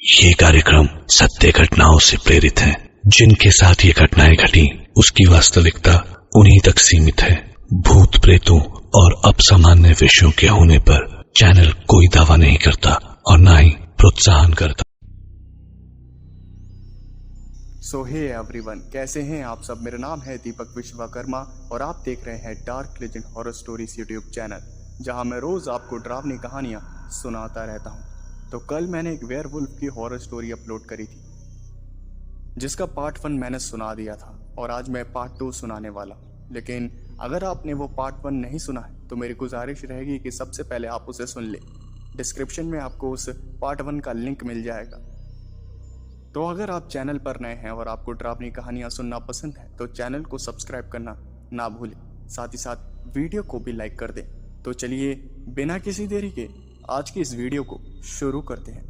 ये कार्यक्रम सत्य घटनाओं से प्रेरित है। जिनके साथ ये घटनाएं घटी उसकी वास्तविकता उन्हीं तक सीमित है। भूत प्रेतों और असामान्य विषयों के होने पर चैनल कोई दावा नहीं करता और न ही प्रोत्साहन करता। सो हे एवरीवन, कैसे हैं आप सब। मेरा नाम है दीपक विश्वकर्मा और आप देख रहे हैं dark legend horror stories YouTube channel, जहां मैं रोज आपको डरावनी कहानियां सुनाता रहता हूं। तो कल मैंने एक वेयरवुल्फ की हॉरर स्टोरी अपलोड करी थी, जिसका पार्ट 1 मैंने सुना दिया था और आज मैं पार्ट 2 सुनाने वाला। लेकिन अगर आपने वो पार्ट 1 नहीं सुना है तो मेरी गुजारिश रहेगी कि सबसे पहले आप उसे सुन ले। डिस्क्रिप्शन में आपको उस पार्ट 1 का लिंक मिल जाएगा। तो अगर आप चैनल पर नए हैं और आपको डरावनी कहानियां सुनना पसंद है तो चैनल को सब्सक्राइब करना ना भूलें, साथ ही साथ वीडियो को भी लाइक कर दें। तो चलिए बिना किसी देरी के आज की इस वीडियो को शुरू करते हैं।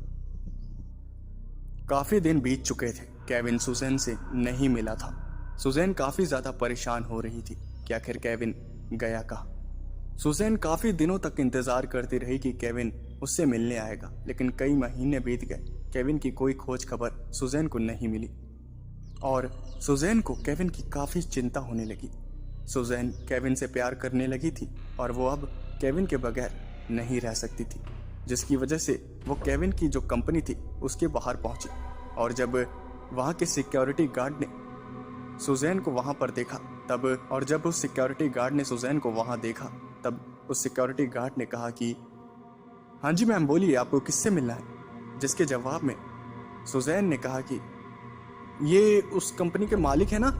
काफी दिन बीत चुके थे, केविन सुजैन से नहीं मिला था। सुजैन काफी ज्यादा परेशान हो रही थी कि आखिर केविन गया कहाँ। सुजैन काफी दिनों तक इंतजार करती रही कि केविन उससे मिलने आएगा, लेकिन कई महीने बीत गए, केविन की कोई खोज खबर सुजैन को नहीं मिली और सुजैन को केविन की काफी चिंता होने लगी। सुजैन केविन से प्यार करने लगी थी और वो अब केविन के बगैर नहीं रह सकती थी, जिसकी वजह से वो केविन की जो कंपनी थी उसके बाहर पहुंची। और जब वहां के सिक्योरिटी गार्ड ने सुजैन को वहां पर देखा जब उस सिक्योरिटी गार्ड ने सुजैन को वहां देखा तब उस सिक्योरिटी गार्ड ने कहा कि हाँ जी मैम, बोलिए आपको किससे मिलना है। जिसके जवाब में सुजैन ने कहा कि ये उस कंपनी के मालिक है ना,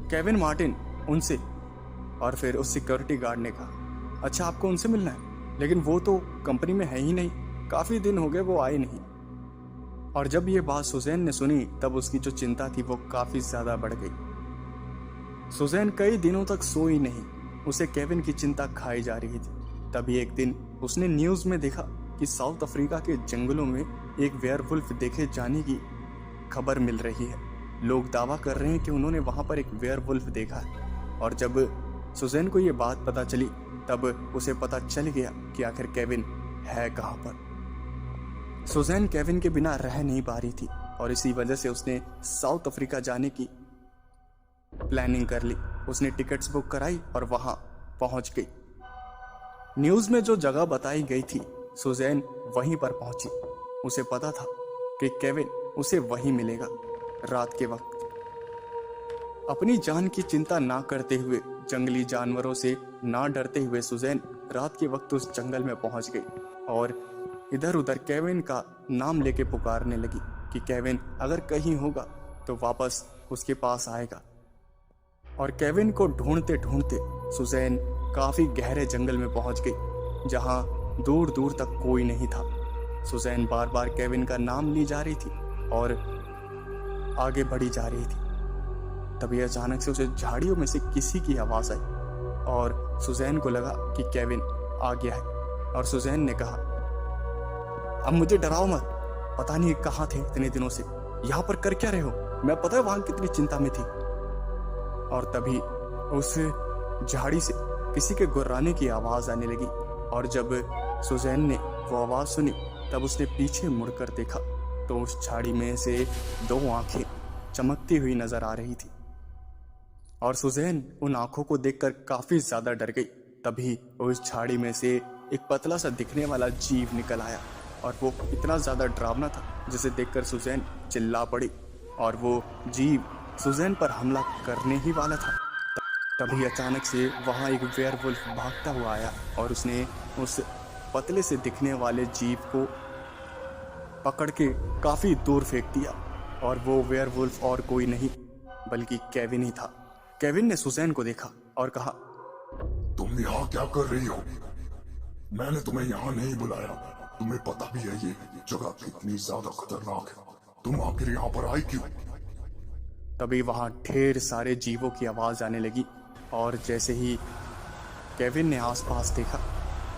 केविन मार्टिन, उनसे। और फिर उस सिक्योरिटी गार्ड ने कहा अच्छा, आपको उनसे मिलना है, लेकिन वो तो कंपनी में है ही नहीं, काफी दिन हो गए वो आए नहीं। और जब ये बात सुजैन ने सुनी तब उसकी जो चिंता थी वो काफी ज्यादा बढ़ गई। सुजैन कई दिनों तक सोई नहीं, उसे केविन की चिंता खाई जा रही थी। तभी एक दिन उसने न्यूज में देखा कि साउथ अफ्रीका के जंगलों में एक वेयरवुल्फ देखे जाने की खबर मिल रही है। लोग दावा कर रहे हैं कि उन्होंने वहां पर एक वेयरवुल्फ देखा है। और जब सुजैन को ये बात पता चली तब उसे पता चल गया कि आखिर केविन है कहां पर। सुजैन केविन के बिना रह नहीं पा रही थी और इसी वजह से उसने साउथ अफ्रीका जाने की प्लानिंग कर ली। उसने टिकट्स बुक कराई और वहां पहुंच गई। न्यूज में जो जगह बताई गई थी सुजैन वहीं पर पहुंची। उसे पता था कि केविन उसे वहीं मिलेगा रात के वक्त। अपनी जान की चिंता ना करते हुए, जंगली जानवरों से ना डरते हुए सुजैन रात के वक्त उस जंगल में पहुंच गई और इधर उधर केविन का नाम लेके पुकारने लगी कि केविन अगर कहीं होगा तो वापस उसके पास आएगा। और केविन को ढूंढते ढूंढते सुजैन काफी गहरे जंगल में पहुंच गई, जहां दूर दूर तक कोई नहीं था। सुजैन बार बार केविन का नाम ली जा रही थी और आगे बढ़ी जा रही थी। तभी अचानक से उसे झाड़ियों में से किसी की आवाज आई और सुजैन को लगा कि केविन आ गया है। और सुजैन ने कहा अब मुझे डराओ मत, पता नहीं कहाँ थे इतने दिनों से, यहाँ पर कर क्या रहे हो, मैं पता है वहां कितनी चिंता में थी। और तभी उस झाड़ी से किसी के गुर्राने की आवाज आने लगी और जब सुजैन ने वो आवाज सुनी तब उसने पीछे मुड़कर देखा तो उस झाड़ी में से 2 आंखें चमकती हुई नजर आ रही थी। और सुजैन उन आंखों को देखकर काफी ज्यादा डर गई। तभी उस झाड़ी में से एक पतला सा दिखने वाला जीव निकल आया और वो इतना ज्यादा डरावना था जिसे देखकर सुजैन चिल्ला पड़ी और वो जीव सुजैन पर हमला करने ही वाला था। तभी अचानक से वहां एक वेयरवुल्फ भागता हुआ आया और उसने उस पतले से दिखने वाले जीव को पकड़ के काफी दूर फेंक दिया। और वो वेयरवुल्फ और कोई नहीं बल्कि केविन ही था। केविन ने सुजैन को देखा और कहा तुम यहाँ क्या कर रही हो? मैंने तुम्हें यहाँ नहीं बुलाया, तुम्हें पता भी है ये जगह कितनी ज्यादा खतरनाक है, तुम आखिर यहाँ पर आई क्यों? तभी वहां ढेर सारे जीवों की आवाज आने लगी और जैसे ही केविन ने आसपास देखा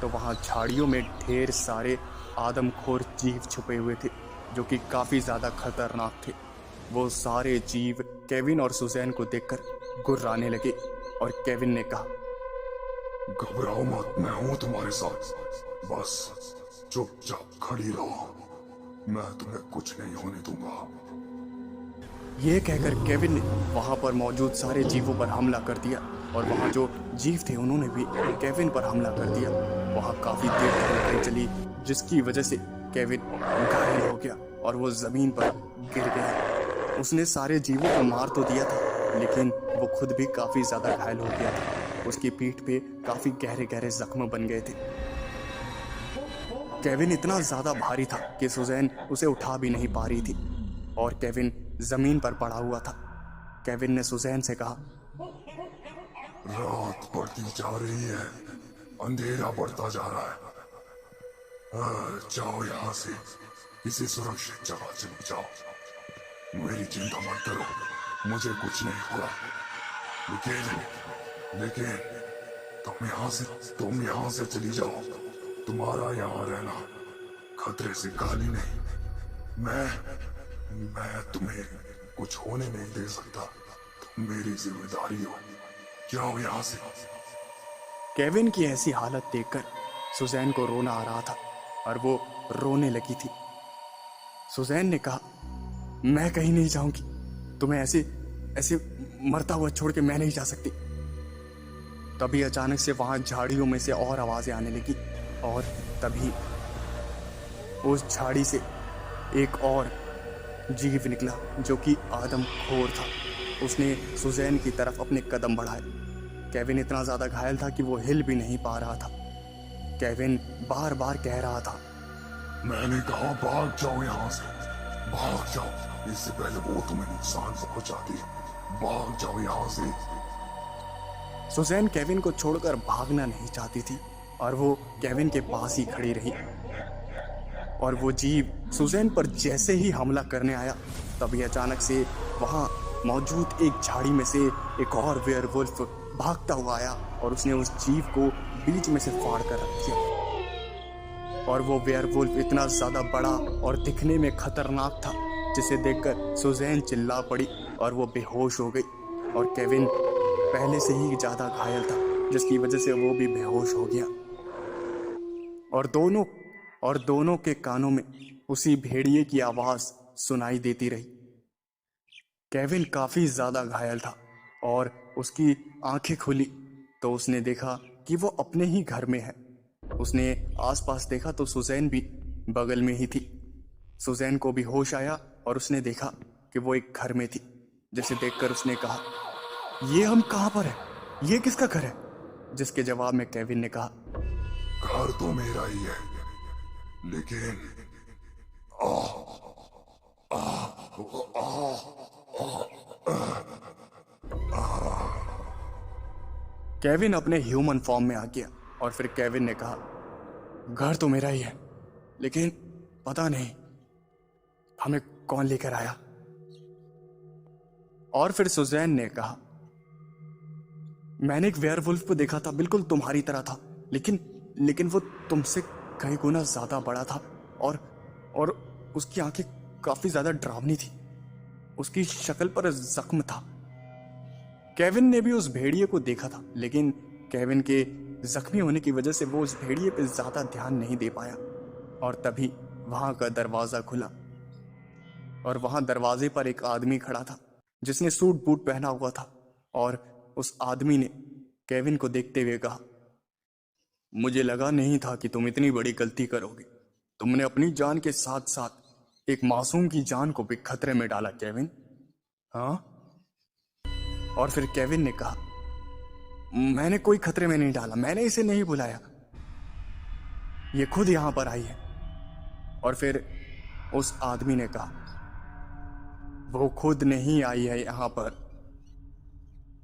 तो वहां झाड़ियों में ढेर सारे आदमखोर जीव छुपे हुए थे जो कि काफी ज्यादा खतरनाक थे। वो सारे जीव केविन और सुजैन को देखकर गुर्राने लगे और केविन ने कहा घबराओ मत, मैं हूं तुम्हारे साथ, बस चुपचाप खड़ी रहो। मैं तुम्हें कुछ नहीं होने दूंगा। ये कहकर केविन ने वहां पर मौजूद सारे जीवों पर हमला कर दिया और वहां जो जीव थे उन्होंने भी केविन पर हमला कर दिया। वहां काफी देर तक लड़ाई चली, जिसकी वजह से केविन घायल हो गया और वो जमीन पर गिर गया। उसने सारे जीवों को मार तो दिया था, लेकिन वो खुद भी काफी ज्यादा घायल हो गया था। उसकी पीठ पे काफी गहरे गहरे जख्म बन गए थे। केविन इतना ज्यादा भारी था कि सुजैन उसे उठा भी नहीं पा रही थी और केविन जमीन पर पड़ा हुआ था। केविन ने सुजैन से कहा, रात बढ़ती जा रही है, अंधेरा बढ़ता जा रहा है। जाओ यहाँ से, किसी सुरक्षित जगह चले जाओ। मेरी चिंता मत करो, मुझे कुछ नहीं हुआ। लेकिन तुम यहाँ से चली जाओ। तुम्हारा यहाँ रहना खतरे से खाली नहीं। मैं तुम्हें कुछ होने नहीं दे सकता। तुम मेरी जिम्मेदारी हो। जाओ यहाँ से। केविन की ऐसी हालत देखकर सुजैन को रोना आ रहा था और वो रोने लगी थी। सुजैन ने कहा, मैं कहीं नहीं जाऊंगी। तुम्हें ऐसे मरता हुआ छोड़ के मैं नहीं जा सकती। तभी अचानक से वहां झाड़ियों में से और आवाजें आने लगी और तभी उस झाड़ी से एक और जीव निकला जो कि आदमखोर था। उसने सुजैन की तरफ अपने कदम बढ़ाए। केविन इतना ज्यादा घायल था कि वो हिल भी नहीं पा रहा था। केविन बार बार कह रहा था, मैंने कहा भाग जाओ यहाँ से, भाग जाओ, इससे पहले वो तुम्हें नुकसान पहुंचाती है। भाग जाओ यहाँ से। सुजैन केविन को छोड़कर भागना नहीं चाहती थी और वो केविन के पास ही खड़ी रही। और वो जीव सुजैन पर जैसे ही हमला करने आया, तभी अचानक से वहां मौजूद एक झाड़ी में से एक और वेयरवुल्फ भागता हुआ आया और उसने उस जीव को बीच में से फाड़ कर रख दिया। और वो वेयरवुल्फ इतना ज्यादा बड़ा और दिखने में खतरनाक था, जिसे देखकर सुजैन चिल्ला पड़ी और वो बेहोश हो गई। और केविन पहले से ही ज्यादा घायल था, जिसकी वजह से वो भी बेहोश हो गया। और दोनों के कानों में उसी भेड़िए की आवाज सुनाई देती रही। केविन काफी ज्यादा घायल था और उसकी आंखें खुली तो उसने देखा कि वो अपने ही घर में है। उसने आसपास देखा तो सुजैन भी बगल में ही थी। सुजैन को भी होश आया और उसने देखा कि वो एक घर में थी, जिसे देखकर उसने कहा, ये हम कहाँ पर है? ये किसका घर है? जिसके जवाब में केविन ने कहा, घर तो मेरा ही है, लेकिन केविन अपने ह्यूमन फॉर्म में आ गया और फिर केविन ने कहा, घर तो मेरा ही है, लेकिन पता नहीं हमें कौन लेकर आया। और फिर सुजैन ने कहा, मैंने एक वेयरवुल्फ को देखा था, बिल्कुल तुम्हारी तरह था, लेकिन वो तुमसे कई गुना ज्यादा बड़ा था और उसकी आंखें काफी ज्यादा डरावनी थी। उसकी शक्ल पर जख्म था। केविन ने भी उस भेड़िए को देखा था, लेकिन केविन के जख्मी होने की वजह से वो उस भेड़िए पे ज्यादा ध्यान नहीं दे पाया। और तभी वहां का दरवाजा खुला और वहां दरवाजे पर एक आदमी खड़ा था, जिसने सूट बूट पहना हुआ था। और उस आदमी ने केविन को देखते हुए कहा, मुझे लगा नहीं था कि तुम इतनी बड़ी गलती करोगे। तुमने अपनी जान के साथ साथ एक मासूम की जान को भी खतरे में डाला केविन। हाँ? और फिर केविन ने कहा, मैंने कोई खतरे में नहीं डाला, मैंने इसे नहीं बुलाया, ये खुद यहां पर आई है। और फिर उस आदमी ने कहा, वो खुद नहीं आई है यहां पर,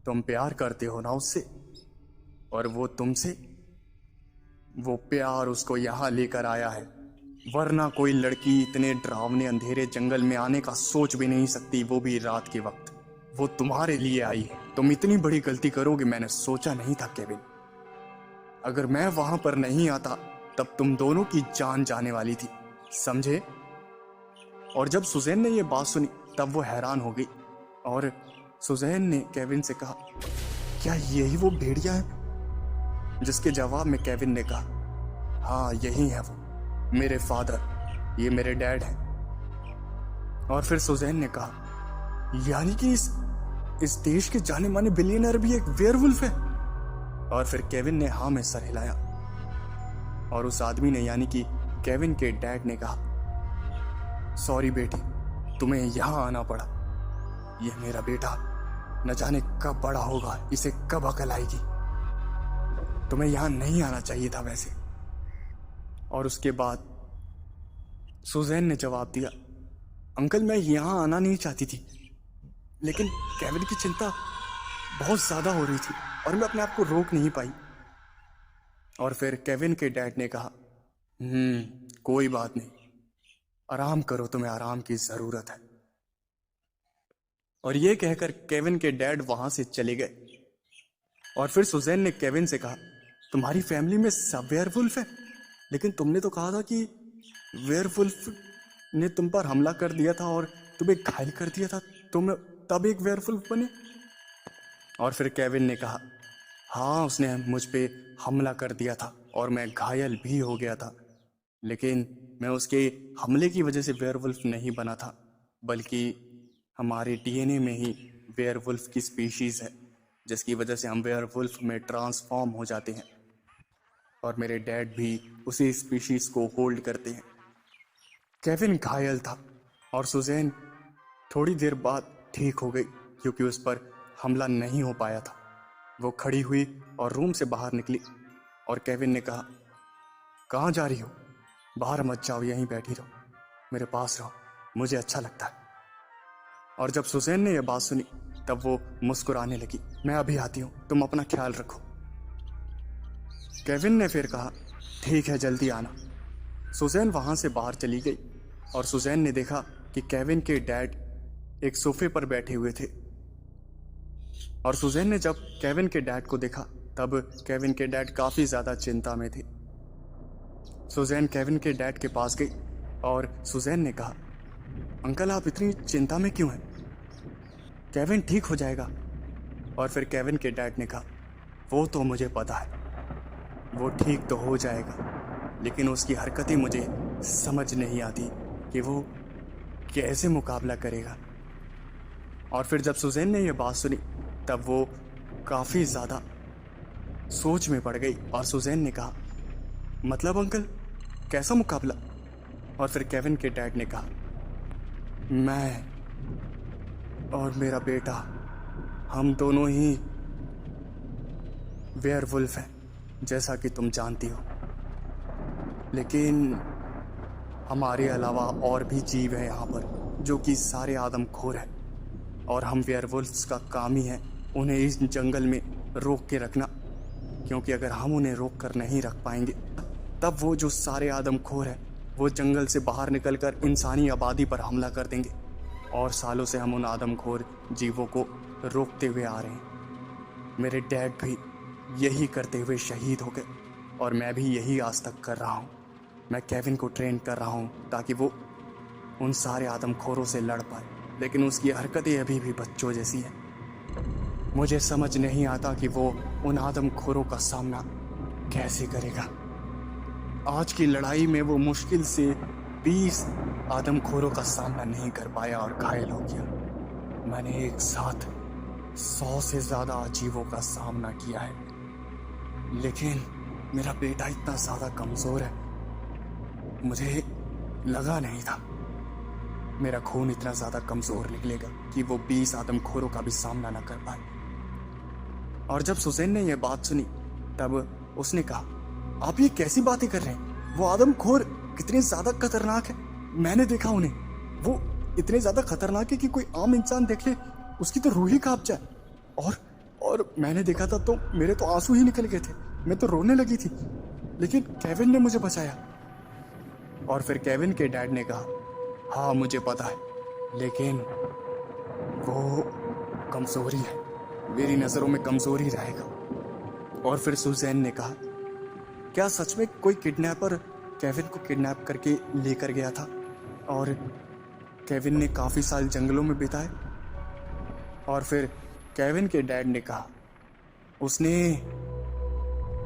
तुम प्यार करते हो ना उससे, और वो तुमसे। वो प्यार उसको यहां लेकर आया है, वरना कोई लड़की इतने डरावने अंधेरे जंगल में आने का सोच भी नहीं सकती, वो भी रात के वक्त। वो तुम्हारे लिए आई है। तुम इतनी बड़ी गलती करोगे मैंने सोचा नहीं था केविन। अगर मैं वहां पर नहीं आता तब तुम दोनों की जान जाने वाली थी, समझे? और जब सुजैन ने यह बात सुनी तब वो हैरान हो गई और सुजैन ने केविन से कहा, क्या यही वो भेड़िया है? जिसके जवाब में केविन ने कहा, हाँ यही है वो, मेरे फादर, ये मेरे डैड हैं। और फिर सुजैन ने कहा, यानी कि इस देश के जाने माने बिलियनर भी एक वेयरवुल्फ है? और फिर केविन ने हाँ में सर हिलाया। और उस आदमी ने, यानी कि केविन के डैड ने कहा, सॉरी बेटी, तुम्हें यहां आना पड़ा। यह मेरा बेटा न जाने कब बड़ा होगा, इसे कब अकल आएगी। तुम्हें यहां नहीं आना चाहिए था वैसे। और उसके बाद सुजैन ने जवाब दिया, अंकल मैं यहां आना नहीं चाहती थी, लेकिन केविन की चिंता बहुत ज्यादा हो रही थी और मैं अपने आप को रोक नहीं पाई। और फिर केविन के डैड ने कहा, कोई बात नहीं, आराम करो, तुम्हें आराम की जरूरत है। और ये कहकर केविन के डैड वहां से चले गए। और फिर सुजैन ने केविन से कहा, तुम्हारी फैमिली में सब वेयरवुल्फ है, लेकिन तुमने तो कहा था कि वेयरवुल्फ ने तुम पर हमला कर दिया था और तुम्हें घायल कर दिया था, तुम तब एक वेयरवुल्फ बने। और फिर केविन ने कहा, हाँ उसने मुझ पे हमला कर दिया था और मैं घायल भी हो गया था, लेकिन मैं उसके हमले की वजह से वेयरवुल्फ नहीं बना था, बल्कि हमारे डीएनए में ही वेयरवुल्फ की स्पीशीज है, जिसकी वजह से हम वेयरवुल्फ में ट्रांसफॉर्म हो जाते हैं। और मेरे डैड भी उसी स्पीशीज को होल्ड करते हैं। केविन घायल था और सुजैन थोड़ी देर बाद ठीक हो गई, क्योंकि उस पर हमला नहीं हो पाया था। वो खड़ी हुई और रूम से बाहर निकली। और केविन ने कहा, कहाँ जा रही हो? बाहर मत जाओ, यहीं बैठी रहो, मेरे पास रहो, मुझे अच्छा लगता है। और जब सुजैन ने यह बात सुनी तब वो मुस्कुराने लगी। मैं अभी आती हूँ, तुम अपना ख्याल रखो। केविन ने फिर कहा, ठीक है, जल्दी आना। सुजैन वहां से बाहर चली गई और सुजैन ने देखा कि केविन के डैड एक सोफे पर बैठे हुए थे। और सुजैन ने जब केविन के डैड को देखा तब केविन के डैड काफी ज्यादा चिंता में थे। सुजैन केविन के डैड के पास गई और सुजैन ने कहा, अंकल आप इतनी चिंता में क्यों हैं? केविन ठीक हो जाएगा। और फिर केविन के डैड ने कहा, वो तो मुझे पता है, वो ठीक तो हो जाएगा, लेकिन उसकी हरकतें मुझे समझ नहीं आती कि वो कैसे मुकाबला करेगा। और फिर जब सुजैन ने यह बात सुनी तब वो काफ़ी ज़्यादा सोच में पड़ गई। और सुजैन ने कहा, मतलब अंकल कैसा मुकाबला? और फिर केविन के डैड ने कहा, मैं और मेरा बेटा हम दोनों ही वेयरवुल्फ हैं, जैसा कि तुम जानती हो, लेकिन हमारे अलावा और भी जीव हैं यहाँ पर जो कि सारे आदमखोर हैं, और हम वेयरवुल्फ्स का काम ही है उन्हें इस जंगल में रोक के रखना, क्योंकि अगर हम उन्हें रोक कर नहीं रख पाएंगे तब वो जो सारे आदमखोर हैं वो जंगल से बाहर निकलकर इंसानी आबादी पर हमला कर देंगे। और सालों से हम उन आदमखोर जीवों को रोकते हुए आ रहे हैं। मेरे डैड भी यही करते हुए शहीद हो गए और मैं भी यही आज तक कर रहा हूँ। मैं केविन को ट्रेन कर रहा हूँ ताकि वो उन सारे आदमखोरों से लड़ पाए, लेकिन उसकी हरकतें अभी भी बच्चों जैसी हैं। मुझे समझ नहीं आता कि वो उन आदमखोरों का सामना कैसे करेगा। आज की लड़ाई में वो मुश्किल से 20 आदमखोरों का सामना नहीं कर पाया और घायल हो गया। मैंने एक साथ 100 से ज़्यादा अजीबों का सामना किया है, लेकिन मेरा बेटा इतना ज़्यादा कमज़ोर है, मुझे लगा नहीं था मेरा खून इतना ज़्यादा कमज़ोर निकलेगा कि वो 20 आदमखोरों का भी सामना न कर पाए। और जब सुजैन ने यह बात सुनी तब उसने कहा, आप ये कैसी बातें कर रहे हैं? वो आदमखोर कितने ज़्यादा खतरनाक है, मैंने देखा उन्हें। वो इतने ज़्यादा खतरनाक है कि कोई आम इंसान देख ले उसकी तो रूह ही कांप जाए। और मैंने देखा था तो मेरे तो आंसू ही निकल गए थे, मैं तो रोने लगी थी, लेकिन केविन ने मुझे बचाया। और फिर केविन के डैड ने कहा, हाँ मुझे पता है, लेकिन वो कमज़ोरी है, मेरी नज़रों में कमज़ोरी रहेगा। और फिर सुजैन ने कहा, क्या सच में कोई किडनैपर केविन को किडनैप करके लेकर गया था और केविन ने काफ़ी साल जंगलों में बिताए? और फिर केविन के डैड ने कहा, उसने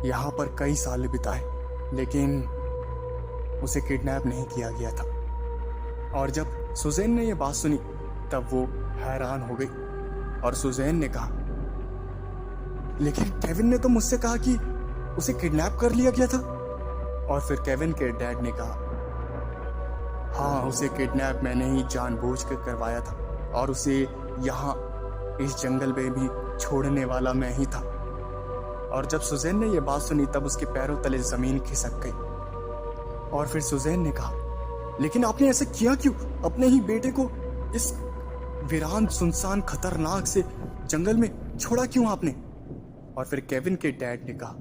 यहाँ पर कई साल बिताए, लेकिन उसे किडनैप नहीं किया गया था। और जब सुजैन ने यह बात सुनी तब वो हैरान हो गई और सुजैन ने कहा, लेकिन केविन ने तो मुझसे कहा कि उसे किडनैप कर लिया गया था। और फिर केविन के डैड ने कहा, हाँ, उसे किडनैप मैंने ही जानबूझकर करवाया था और उसे यहाँ इस जंगल में भी छोड़ने वाला मैं ही था। और जब सुजैन ने यह बात सुनी तब उसके पैरों तले जमीन खिसक गई। और फिर सुजैन ने कहा, लेकिन आपने ऐसा किया क्यों? अपने ही बेटे को इस वीरान सुनसान खतरनाक से जंगल में छोड़ा क्यों आपने? और फिर केविन के डैड ने कहा,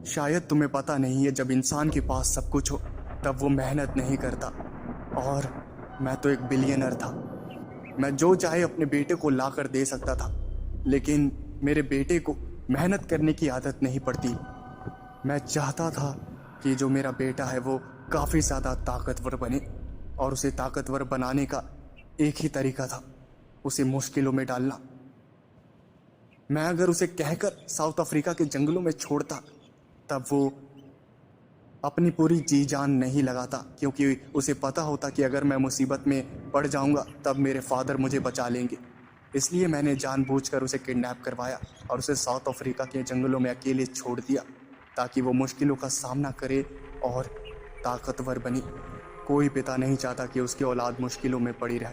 शायद तुम्हें पता नहीं है, जब इंसान के पास सब कुछ हो तब वो मेहनत नहीं करता। और मैं तो एक बिलियनर था, मैं जो चाहे अपने बेटे को ला कर दे सकता था, लेकिन मेरे बेटे को मेहनत करने की आदत नहीं पड़ती। मैं चाहता था कि जो मेरा बेटा है वो काफ़ी ज़्यादा ताकतवर बने, और उसे ताकतवर बनाने का एक ही तरीका था, उसे मुश्किलों में डालना। मैं अगर उसे कहकर साउथ अफ्रीका के जंगलों में छोड़ता तब वो अपनी पूरी जी जान नहीं लगाता, क्योंकि उसे पता होता कि अगर मैं मुसीबत में पड़ जाऊंगा तब मेरे फादर मुझे बचा लेंगे। इसलिए मैंने जानबूझकर उसे किडनैप करवाया और उसे साउथ अफ्रीका के जंगलों में अकेले छोड़ दिया ताकि वो मुश्किलों का सामना करे और ताकतवर बने। कोई पिता नहीं चाहता कि उसकी औलाद मुश्किलों में पड़ी रहे,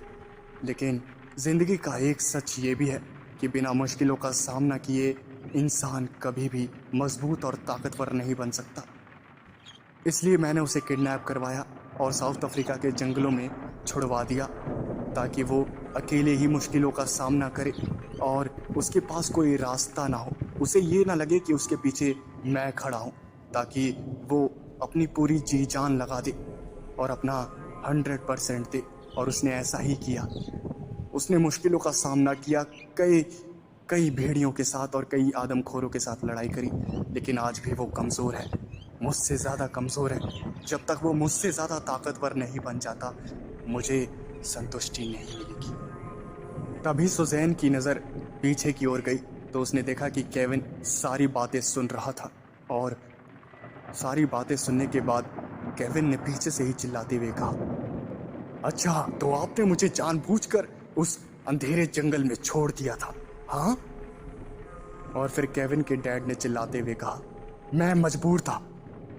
लेकिन ज़िंदगी का एक सच ये भी है कि बिना मुश्किलों का सामना किए इंसान कभी भी मजबूत और ताकतवर नहीं बन सकता। इसलिए मैंने उसे किडनैप करवाया और साउथ अफ्रीका के जंगलों में छुड़वा दिया ताकि वो अकेले ही मुश्किलों का सामना करे और उसके पास कोई रास्ता ना हो, उसे ये ना लगे कि उसके पीछे मैं खड़ा हूँ, ताकि वो अपनी पूरी जी जान लगा दे और अपना 100% दे। और उसने ऐसा ही किया। उसने मुश्किलों का सामना किया, कई भेड़ियों के साथ और कई आदमखोरों के साथ लड़ाई करी, लेकिन आज भी वो कमज़ोर है, मुझसे ज़्यादा कमज़ोर है। जब तक वो मुझसे ज़्यादा ताकतवर नहीं बन जाता मुझे संतुष्टि नहीं मिलेगी। तभी सुजैन की नज़र पीछे की ओर गई तो उसने देखा कि केविन सारी बातें सुन रहा था, और सारी बातें सुनने के बाद केविन ने पीछे से ही चिल्लाते हुए कहा, अच्छा, तो आपने मुझे जानबूझकर उस अंधेरे जंगल में छोड़ दिया था, हाँ? और फिर केविन के डैड ने चिल्लाते हुए कहा, मैं मजबूर था।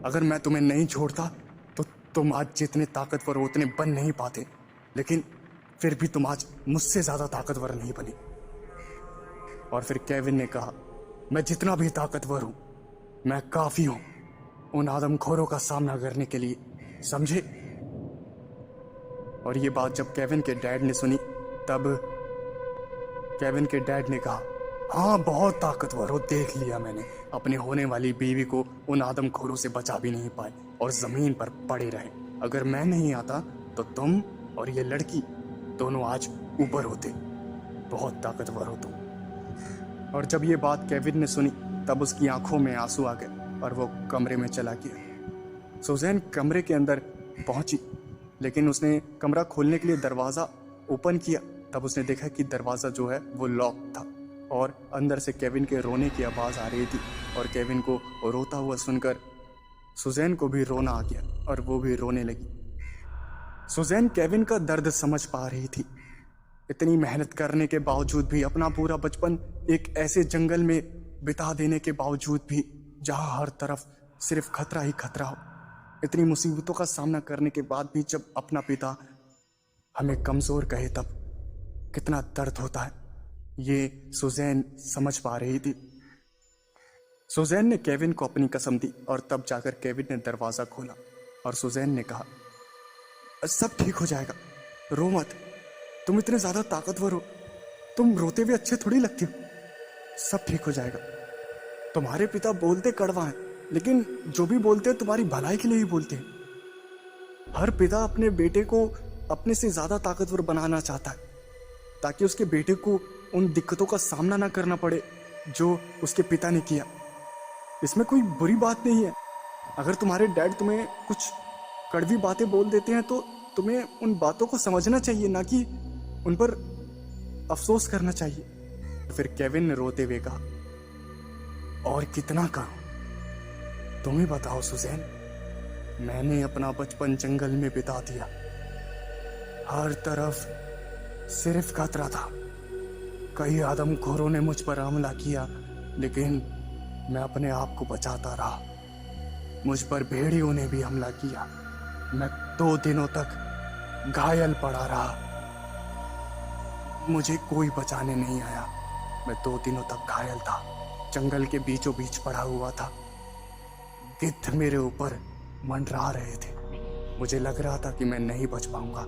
अगर मैं तुम्हें नहीं छोड़ता तो तुम आज जितने ताकतवर हो उतने बन नहीं पाते, लेकिन फिर भी तुम आज मुझसे ज़्यादा ताकतवर नहीं बने। और फिर केविन ने कहा, मैं जितना भी ताकतवर हूँ, मैं काफ़ी हूँ उन आदमखोरों का सामना करने के लिए, समझे? और ये बात जब केविन के डैड ने सुनी तब केविन के डैड ने कहा, हाँ, बहुत ताकतवर हो, देख लिया मैंने। अपने होने वाली बीवी को उन आदमखोरों से बचा भी नहीं पाए और ज़मीन पर पड़े रहे। अगर मैं नहीं आता तो तुम और ये लड़की दोनों आज ऊपर होते। बहुत ताकतवर हो तुम। और जब ये बात केविन ने सुनी तब उसकी आंखों में आंसू आ गए और वो कमरे में चला गया। सुजैन कमरे के अंदर पहुंची, लेकिन उसने कमरा खोलने के लिए दरवाज़ा ओपन किया तब उसने देखा कि दरवाज़ा जो है वो लॉक था और अंदर से केविन के रोने की आवाज़ आ रही थी। और केविन को रोता हुआ सुनकर सुजैन को भी रोना आ गया और वो भी रोने लगी। सुजैन केविन का दर्द समझ पा रही थी। इतनी मेहनत करने के बावजूद भी, अपना पूरा बचपन एक ऐसे जंगल में बिता देने के बावजूद भी जहाँ हर तरफ सिर्फ खतरा ही खतरा हो, इतनी मुसीबतों का सामना करने के बाद भी जब अपना पिता हमें कमज़ोर कहे तब कितना दर्द होता है, ये सुजैन समझ पा रही थी। सुजैन ने केविन को अपनी कसम दी और तब जाकर केविन ने दरवाज़ा खोला और सुजैन ने कहा, सब ठीक हो जाएगा, रो मत, तुम इतने ज़्यादा ताकतवर हो, तुम रोते हुए अच्छे थोड़ी लगती हो, सब ठीक हो जाएगा। तुम्हारे पिता बोलते कड़वा हैं, लेकिन जो भी बोलते हैं तुम्हारी भलाई के लिए ही बोलते हैं। हर पिता अपने बेटे को अपने से ज़्यादा ताकतवर बनाना चाहता है ताकि उसके बेटे को उन दिक्कतों का सामना ना करना पड़े जो उसके पिता ने किया। इसमें कोई बुरी बात नहीं है। अगर तुम्हारे डैड तुम्हें कुछ कड़वी बातें बोल देते हैं तो तुम्हें उन बातों को समझना चाहिए, ना कि उन पर अफसोस करना चाहिए। फिर केविन ने रोते हुए कहा, और कितना करूं, तुम ही बताओ सुजैन, मैंने अपना बचपन जंगल में बिता दिया। हर तरफ सिर्फ खतरा था। कई आदमखोरों ने मुझ पर हमला किया, लेकिन मैं अपने आप को बचाता रहा। मुझ पर भेड़ियों ने भी हमला किया। मैं 2 दिनों तक घायल पड़ा रहा। मुझे कोई बचाने नहीं आया। मैं 2 दिनों तक घायल था। जंगल के बीचों बीच पड़ा हुआ था। गिद्ध मेरे ऊपर मंडरा रहे थे। मुझे लग रहा था कि मैं नहीं बच पाऊंगा,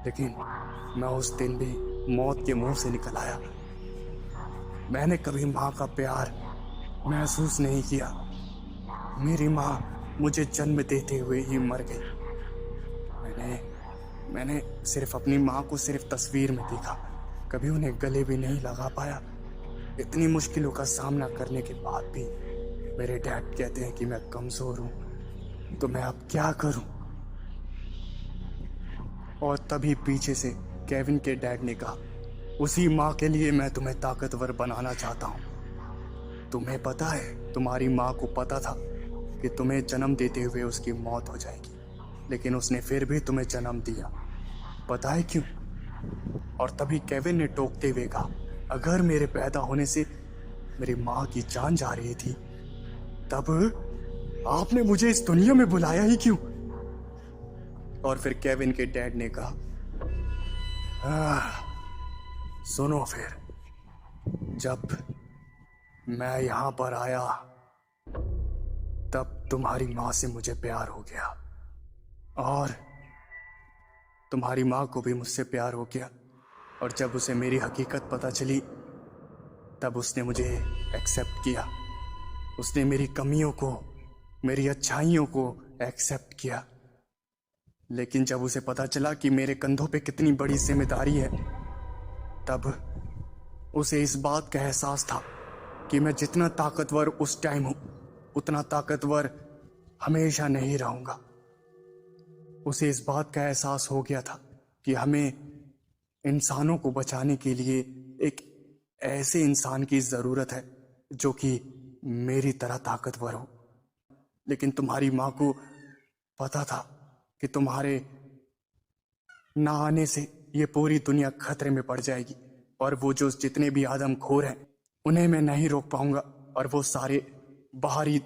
लेकिन मैं उस दिन भी मौत के मुंह से निकल आया। मैंने कभी माँ का प्यार महसूस नहीं किया। मेरी माँ मुझे जन्म देते हुए ही मर गई। मैंने सिर्फ अपनी माँ को सिर्फ तस्वीर में देखा, कभी उन्हें गले भी नहीं लगा पाया। इतनी मुश्किलों का सामना करने के बाद भी मेरे डैड कहते हैं कि मैं कमजोर हूँ, तो मैं अब क्या करूँ? और तभी पीछे से केविन के डैड ने कहा, उसी माँ के लिए मैं तुम्हें ताकतवर बनाना चाहता हूँ। तुम्हें पता है, तुम्हारी माँ को पता था कि तुम्हें जन्म देते हुए उसकी मौत हो जाएगी, लेकिन उसने फिर भी तुम्हें जन्म दिया। पता है क्यों? और तभी केविन ने टोकते हुए कहा, अगर मेरे पैदा होने से मेरी माँ की जान जा रही थी, तब आपने मुझे इस दुनिया में बुलाया ही क्यों? और फिर केविन के डैड ने कहा, सुनो, फिर जब मैं यहां पर आया तब तुम्हारी माँ से मुझे प्यार हो गया, और तुम्हारी माँ को भी मुझसे प्यार हो गया। और जब उसे मेरी हकीकत पता चली, तब उसने मुझे एक्सेप्ट किया। उसने मेरी कमियों को, मेरी अच्छाइयों को एक्सेप्ट किया। लेकिन जब उसे पता चला कि मेरे कंधों पे कितनी बड़ी जिम्मेदारी है, तब उसे इस बात का एहसास था कि मैं जितना ताकतवर उस टाइम हूं, उतना ताकतवर हमेशा नहीं रहूंगा। उसे इस बात का एहसास हो गया था कि हमें इंसानों को बचाने के लिए एक ऐसे इंसान की जरूरत है जो कि मेरी तरह ताकतवर हो। लेकिन तुम्हारी माँ को पता था कि तुम्हारे ना आने से ये पूरी दुनिया खतरे में पड़ जाएगी, और वो जो जितने भी आदमखोर हैं उन्हें मैं नहीं रोक पाऊंगा, और वो सारे बाहरी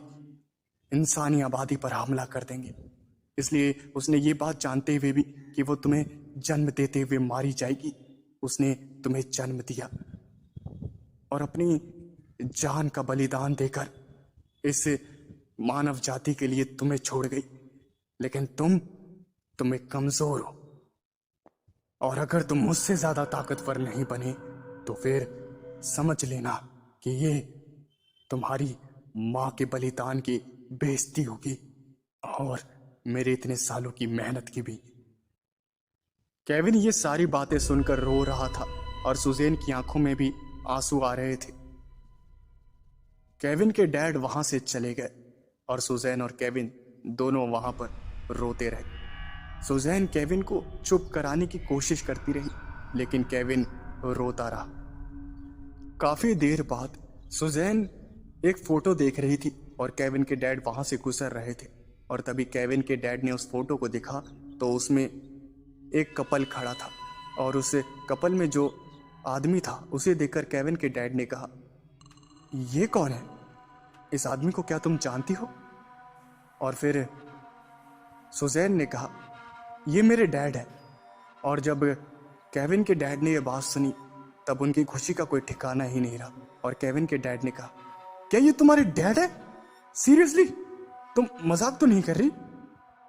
इंसानी आबादी पर हमला कर देंगे। इसलिए उसने ये बात जानते हुए भी कि वो तुम्हें जन्म देते हुए मारी जाएगी, उसने तुम्हें जन्म दिया और अपनी जान का बलिदान देकर इस मानव जाति के लिए तुम्हें छोड़ गई। लेकिन तुम एक कमजोर हो, और अगर तुम मुझसे ज्यादा ताकतवर नहीं बने तो फिर समझ लेना कि ये तुम्हारी माँ के बलिदान की बेइज्जती होगी, और मेरे इतने सालों की मेहनत की भी। केविन ये सारी बातें सुनकर रो रहा था, और सुजैन की आंखों में भी आंसू आ रहे थे। केविन के डैड वहां से चले गए, और सुजैन और केविन दोनों वहां पर रोते रहे। सुजैन केविन को चुप कराने की कोशिश करती रही, लेकिन केविन रोता रहा। काफी देर बाद सुजैन एक फोटो देख रही थी, और केविन के डैड वहां से गुजर रहे थे। और तभी केविन के डैड ने उस फोटो को देखा तो उसमें एक कपल खड़ा था, और उस कपल में जो आदमी था उसे देखकर केविन के डैड ने कहा, ये कौन है? इस आदमी को क्या तुम जानती हो? और फिर सुजैन ने कहा, ये मेरे डैड है। और जब केविन के डैड ने यह बात सुनी तब उनकी खुशी का कोई ठिकाना ही नहीं रहा। और केविन के डैड ने कहा, क्या ये तुम्हारे डैड है? सीरियसली? तुम मजाक तो नहीं कर रही?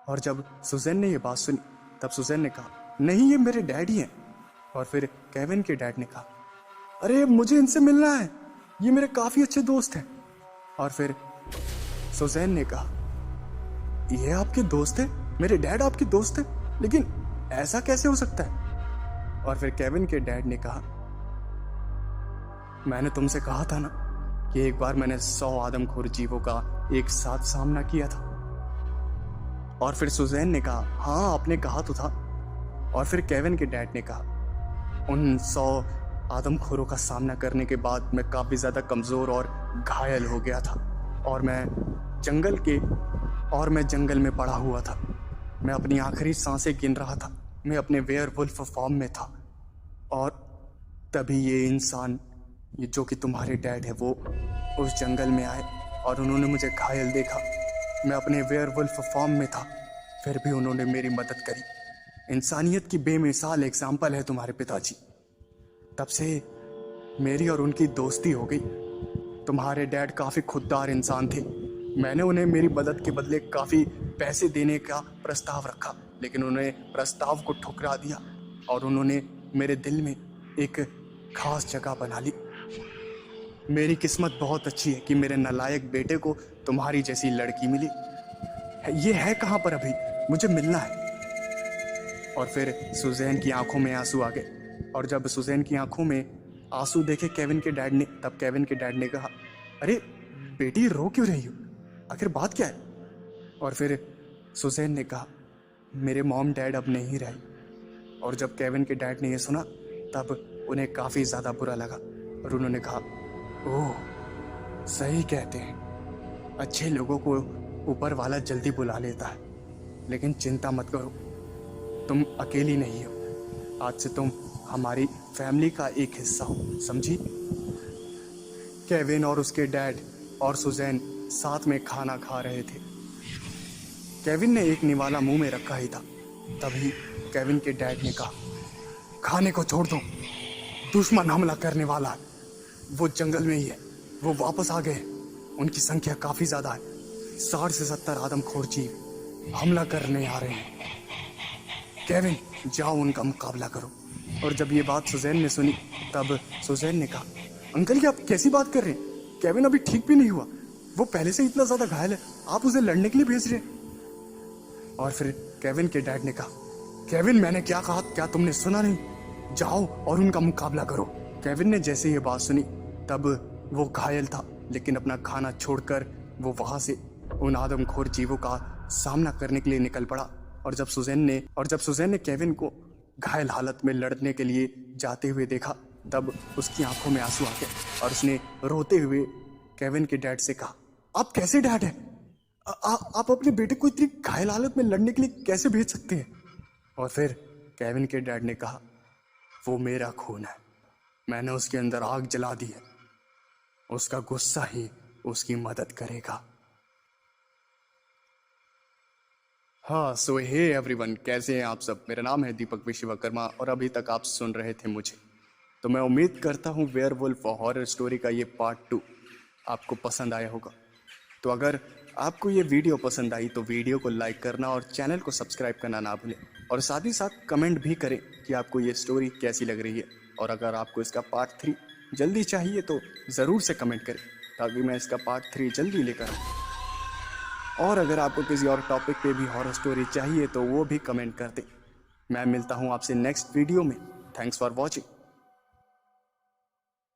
और जब सुजैन ने यह बात सुनी तब सुजैन ने कहा, नहीं, ये मेरे डैड ही हैं। और फिर केविन के डैड ने कहा, अरे मुझे इनसे मिलना है, ये मेरे काफी अच्छे दोस्त हैं। और फिर सुजैन ने कहा, ये आपके दोस्त हैं? मेरे डैड आपके दोस्त हैं? लेकिन ऐसा कैसे हो सकता है? और फिर केविन के डैड ने कहा, मैंने तुमसे कहा था ना कि एक बार मैंने 100 आदमखोर जीवों का एक साथ सामना किया था। और फिर सुजैन ने कहा, हाँ आपने कहा तो था। और फिर केविन के डैड ने कहा, उन 100 आदमखोरों का सामना करने के बाद मैं काफी ज्यादा कमजोर और घायल हो गया था, और मैं जंगल में पड़ा हुआ था। मैं अपनी आखिरी सांसें गिन रहा था। मैं अपने वेयरवुल्फ फॉर्म में था और तभी ये इंसान, ये जो कि तुम्हारे डैड है, वो उस जंगल में आए और उन्होंने मुझे घायल देखा। मैं अपने वेयरवुल्फ फॉर्म में था, फिर भी उन्होंने मेरी मदद करी। इंसानियत की बेमिसाल एग्जाम्पल है तुम्हारे पिताजी। तब से मेरी और उनकी दोस्ती हो गई। तुम्हारे डैड काफ़ी खुददार इंसान थे। मैंने उन्हें मेरी मदद के बदले काफ़ी पैसे देने का प्रस्ताव रखा, लेकिन उन्होंने प्रस्ताव को ठुकरा दिया और उन्होंने मेरे दिल में एक खास जगह बना ली। मेरी किस्मत बहुत अच्छी है कि मेरे नालायक बेटे को तुम्हारी जैसी लड़की मिली। ये है कहाँ पर अभी? मुझे मिलना है। और फिर सुजैन की आंखों में आंसू आ गए, और जब सुजैन की आंखों में आंसू देखे केविन के डैड ने, तब केविन के डैड ने कहा, अरे बेटी रो क्यों रही हो, आखिर बात क्या है? और फिर सुजैन ने कहा, मेरे मॉम डैड अब नहीं रहे। और जब केविन के डैड ने यह सुना तब उन्हें काफ़ी ज़्यादा बुरा लगा और उन्होंने कहा, ओह सही कहते हैं, अच्छे लोगों को ऊपर वाला जल्दी बुला लेता है। लेकिन चिंता मत करो, तुम अकेली नहीं हो। आज से तुम हमारी फैमिली का एक हिस्सा हो, समझी? केविन और उसके डैड और सुजैन साथ में खाना खा रहे थे। केविन ने एक निवाला मुंह में रखा ही था, तभी केविन के डैड ने कहा, खाने को छोड़ दो, दुश्मन हमला करने वाला है। वो जंगल में ही है, वो वापस आ गए। उनकी संख्या काफी ज्यादा है, 60 से 70 आदमखोर जीव हमला करने आ रहे हैं। केविन जाओ उनका मुकाबला करो। और जब ये बात सुजैन ने सुनी तब सुजैन ने कहा, अंकल ये आप कैसी बात कर रहे हैं? केविन अभी ठीक भी नहीं हुआ, वो पहले से इतना ज्यादा घायल है, आप उसे लड़ने के लिए भेज रहे हैं? और फिर केविन के डैड ने कहा, केविन मैंने क्या कहा, क्या तुमने सुना नहीं? जाओ और उनका मुकाबला करो। केविन ने जैसे ये बात सुनी तब वो घायल था, लेकिन अपना खाना छोड़कर वो वहां से उन आदमखोर जीवों का सामना करने के लिए निकल पड़ा। और जब सुजैन ने केविन को घायल हालत में लड़ने के लिए जाते हुए देखा तब उसकी आंखों में आंसू आ गए और उसने रोते हुए केविन के डैड से कहा, आप कैसे डैड हैं? आप अपने बेटे को इतनी घायल हालत में लड़ने के लिए कैसे भेज सकते हैं? और फिर केविन के डैड ने कहा, वो मेरा खून है, मैंने उसके अंदर आग जला दी है, उसका गुस्सा ही उसकी मदद करेगा। हाँ, सो हे एवरीवन, कैसे हैं आप सब? मेरा नाम है दीपक विश्वकर्मा और अभी तक आप सुन रहे थे मुझे। तो मैं उम्मीद करता हूँ वेयरवुल्फ हॉरर स्टोरी का ये पार्ट 2 आपको पसंद आया होगा। तो अगर आपको ये वीडियो पसंद आई तो वीडियो को लाइक करना और चैनल को सब्सक्राइब करना ना भूलें, और साथ ही साथ कमेंट भी करें कि आपको ये स्टोरी कैसी लग रही है। और अगर आपको इसका पार्ट 3 जल्दी चाहिए तो ज़रूर से कमेंट करें ताकि मैं इसका पार्ट 3 जल्दी लेकर आऊँ। और अगर आपको किसी और टॉपिक पे भी हॉरर स्टोरी चाहिए तो वो भी कमेंट कर दें। मैं मिलता हूँ आपसे नेक्स्ट वीडियो में। Thanks for watching.